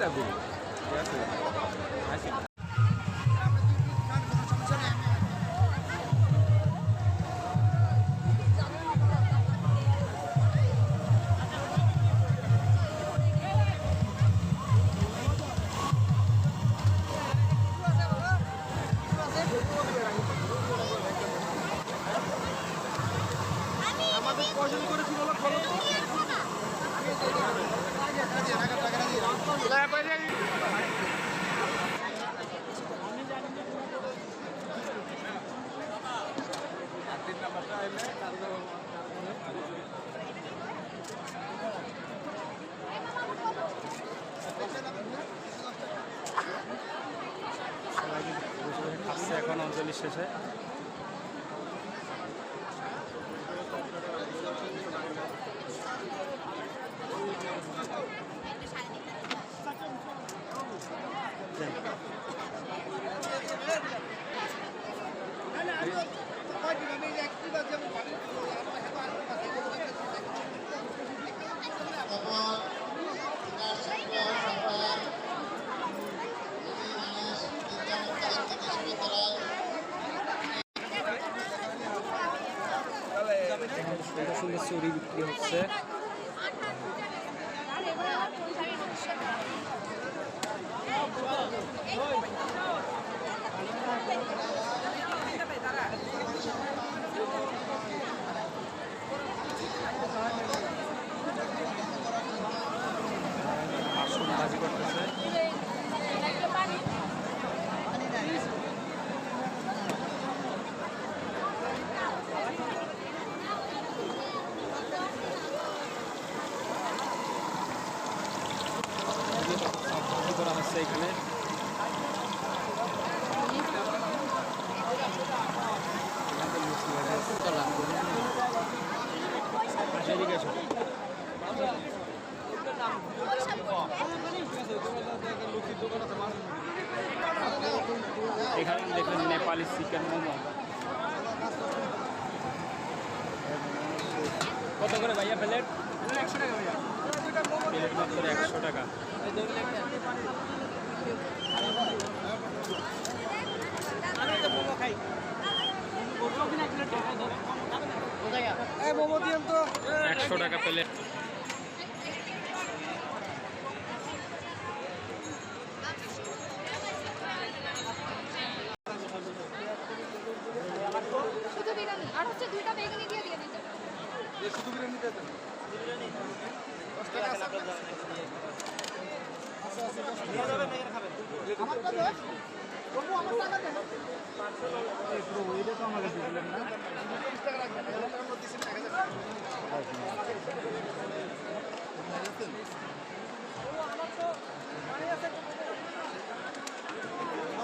লাগবে ঠিক আছে আসি আমাদের কয়জন করেছিল খবর তিন নাম্বারটা এলে খাচ্ছে এখন অঞ্চলের শেষে সুন্দর সুন্দর চুরি বিক্রি হচ্ছে আসন বাজি করতেছে করা হচ্ছে এখানে এখানে দেখলেন নেপালি চিকেন মোমো কত করে ভাইয়া প্লেট 100 টাকা ভাইয়া প্লেট মাত্র 100 টাকা মোমো দিন তো 100 টাকা প্লেট শুধু বিরিয়ানি আর হচ্ছে দুইটা বেগুনি দিয়ে দিয়ে দিতে শুধু বিরিয়ানি দিয়ে দেন বিরিয়ানি 10 টাকা নিয়ে যাবেন না খাবেন আমার তো দোষ প্রভু আমার টাকা দেন এই প্রভু এটা তো আমাকে দিলেন না 20 টাকা রাখবেন এর মধ্যে দিছেন 1000 টাকা ও আমার তো মানে আছে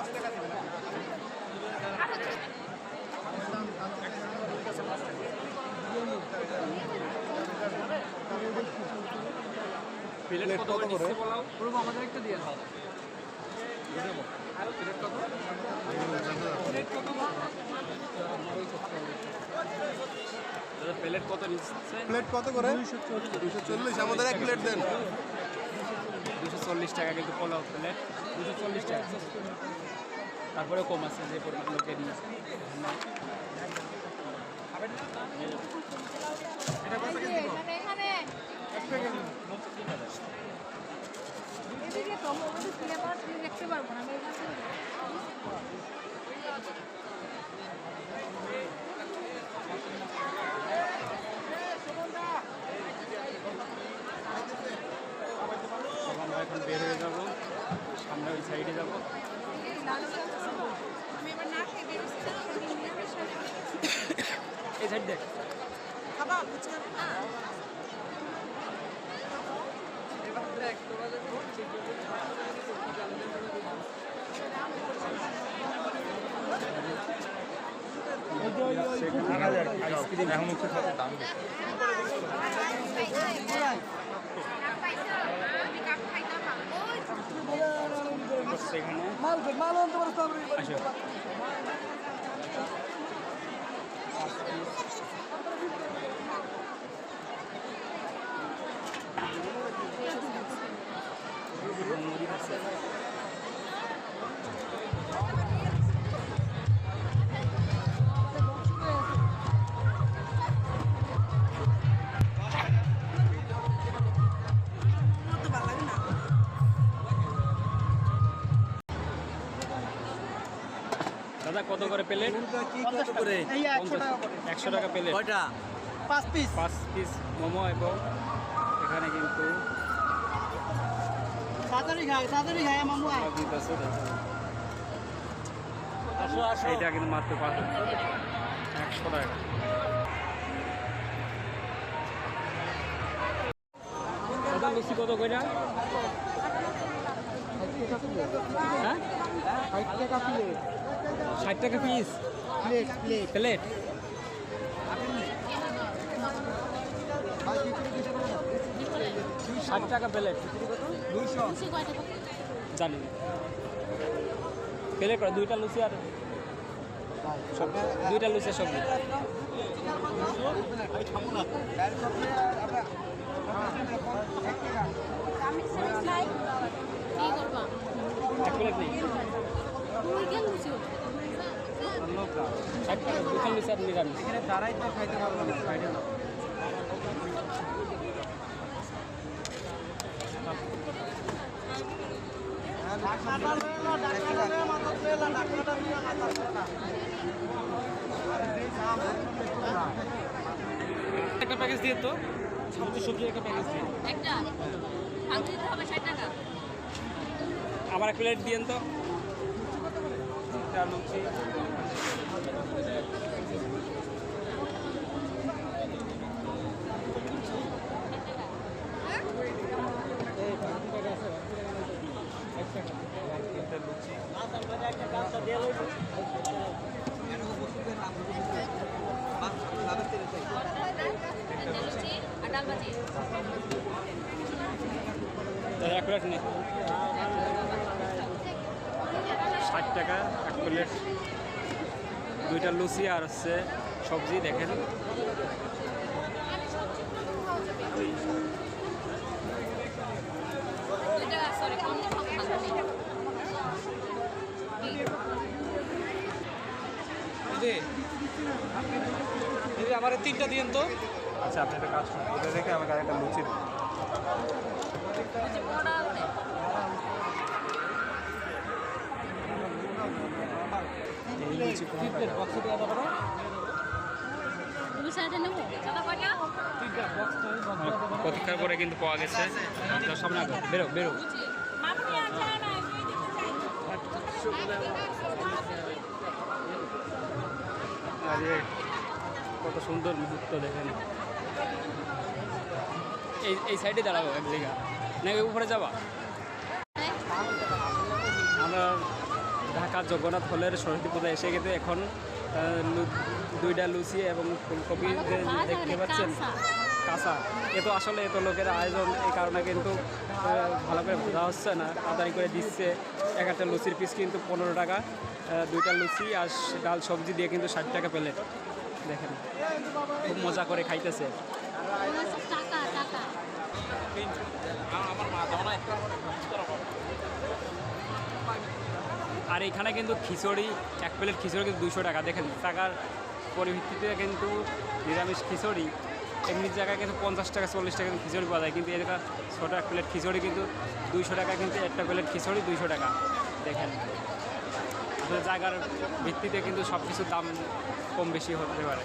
10 টাকা দিবেন প্লেট কত করে বলাও পুরো আমাদের একটা দিয়ে দাও আর প্লেট কত প্লেট কত দাদা প্লেট কত নিচ্ছে প্লেট কত করে 240 আমাদের এক প্লেট দেন 240 টাকা কিন্তু পোলাও প্লেট 240 টাকা তারপরে কম আছে যে পরিমাণ লোকে নিয়েছে এটা কত কেজি দিব এখানে এদিকে তো মোমোতে কিনে পাওয়া দেখতে পারবো না আমি আমরা এখন বের হয়ে যাবো সামনে ওই সাইডে যাবো এই সাইড দেখ খাবা এখন হচ্ছে দাম সেখানে আসো মুড়ি দাদা কত করে প্লেট? এই 100 টাকা করে 100 টাকা প্লেট। কয়টা? 5 পিস 5 পিস মোমো এবং এখানে কিন্তু তাড়াতাড়ি খায় মামু আয় সব দিতেছে। এইটা কিন্তু মাত্র 100 টাকা। দাদা লুচি কত কইরা? হ্যাঁ 60 টাকা প্লেট 60 টাকা পিস প্লেট। ষাট টাকা প্লেট 200 জানি না। প্লেট করে 2টা লুচি আর সবজি, 2টা লুচি সবজি। কি করবা? এক প্লেট নেই। তুই কেন লুচি? 60 টাকা 2টা লুচি আর নিরামিষ। এখানে দাঁড়াই তো খাইতে পারবো না সাইডে না একটা প্যাকেজ দিয়ে তো সবজি সবজির একটা প্যাকেজ দিয়ে একটা ভাঙতে দিতে হবে 60 টাকা। আমার এক প্লেট দিয়েন তো। লুচি লুচি আর ডাল ভাজি। এক প্লেট নেই। 60 টাকা এক প্লেট, 2টা লুচি আর হচ্ছে সবজি। দেখেন সরি কম দিয়ে দিদি আমার 3টা দিয়েন তো। আচ্ছা আপনি একটা কাজ করুন, এটা দেখে আমাকে আরেকটা লুচি দিন। লুচি 15 টাকা করে। এই লুচি প্লেট বক্স দিয়ে দাও করো। তুমি সাইডে নেবো দাদা কয়টা? প্রতীক্ষার পরে কিন্তু পাওয়া গেছে। তার সামনে আগে বেরো বেরো। মামুনি আছে না আরে কত সুন্দর মুহূর্ত দেখেন। এই সাইডে দাঁড়াবো এক জায়গা, নাকি উপরে যাবা? আমরা ঢাকা জগন্নাথ হলের সরস্বতী পূজা এসে গেছে। এখন 2টা লুচি এবং ফুলকপি দেখতে পাচ্ছেন কাঁচা। এ তো আসলে এত লোকের আয়োজন, এই কারণে কিন্তু ভালো করে বোঝা হচ্ছে না, তাড়াতাড়ি করে দিচ্ছে। একটা লুচির পিস কিন্তু 15 টাকা, 2টা লুচি আর ডাল সবজি দিয়ে কিন্তু 60 টাকা প্লেট। দেখেন খুব মজা করে খাইতেছে। টাকা টাকা আর এখানে কিন্তু খিচুড়ি, এক প্লেট খিচুড়ি কিন্তু 200 টাকা। দেখেন টাকার পরিভিত্তিতে কিন্তু নিরামিষ খিচুড়ি এমনি জায়গায় কিন্তু 50 টাকা 40 টাকা কিন্তু খিচুড়ি পাওয়া যায়, কিন্তু এলাকা ছোটো এক প্লেট খিচুড়ি কিন্তু 200 টাকা। কিন্তু একটা প্লেট খিচুড়ি 200 টাকা। দেখেন আসলে জায়গার ভিত্তিতে কিন্তু সব কিছুর দাম কম বেশি হতে পারে।